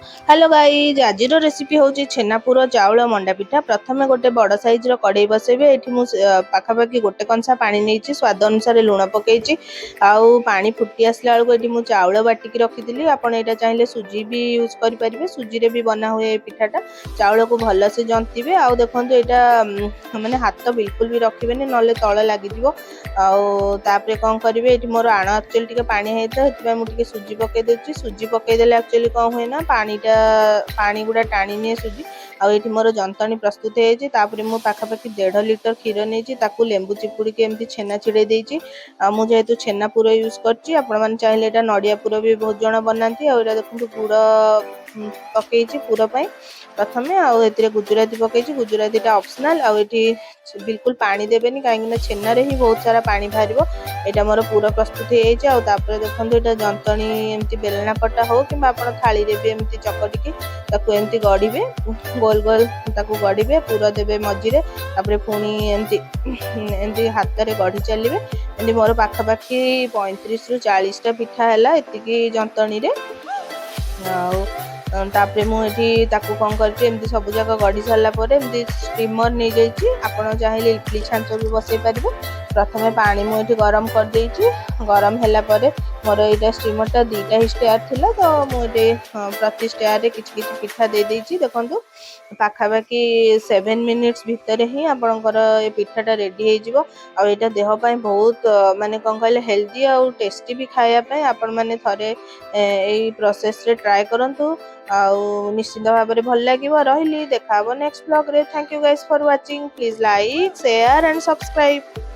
Hello guys आज recipe हूँ छेनापुर चाउल मंडा पिठा। प्रथम गोटे बड़ साइज कड़े बसेबे। ये पाखापाखि गोटे कंसा पानी नहीं स्वाद अनुसार लुण पकई आउ पानी फुटी आसला बेलू ये चाउल बाटिक रखी आपड़ यहाँ चाहिए सुजी भी यूज करेंगे। सुजी भी बना हुए पिठाटा चाउल को भल से जंतीबे। आउ देखो यहाँ माने हाथ बिल्कुल भी रखिए ना तल लगे आउे कौन करेंगे ये मोर आण एक्चुअली टे पानी होता है मुझे सुजी पकई दूसरी। सुजी पकईदे एक्चुअली कौन हुए ना पानी गुड़ा टाणी निए सुजी। आउ मोर जंतनी प्रस्तुत होती मु पाखापाखि 1.5 लिटर क्षीर नहीं लेंबू चिपुड़ी एमती छेना छिड़े देती। मुझे छेना पुर यूज कर चाहिए नड़िया पुर भी बहुत जन बनाती। आ देखो गुड़ पकई पुर प्रथमे आउ गुजराती पकई। गुजराती ऑप्शनल आउ बिल्कुल पानी देवेनि कहीं छेना ही बहुत सारा पानी बाहर। यहाँ मोर पूरा प्रस्तुत होपर देखो यहाँ जंतनी एमती बेलना पटा हो कि थाली भी एमती चकटिकी एमती गढ़े गोल गोल गढ़े पूरा देवे मझीरे पुणी एमती हाथ में गढ़ी चलिए। एमती मोर पाखापाखि 35 ରୁ 40टा पिठा है ये जंतनी तापरे मुझे कौन करमती सब जाक गढ़ी सारापर एमती स्टीमर नहीं जाइए। आपड़ चाहिए इडली छांच भी बसई पारे। प्रथम पानी मुझे गरम कर देती। गरम है मोर यहाँ स्टीमरटा 2टा ही स्टेयर थिला तो मुझे प्रति स्टेयर किछि पिठा दे देती। देखो पाखापाखि 7 मिनिट्स भितर ही आपणकर ये पिठाटा रेडी हो। आटा देहपाई बहुत माने कौन कहले हेल्दी आउ टेस्टी भी खायापाई। आपण मैंने थरे यही प्रोसेस रे ट्राए करंतु आउ निश्चित भाव में भल लगे। रही देखा नेक्स्ट ब्लॉग रे। Thank you guys for watching. Please like share and subscribe.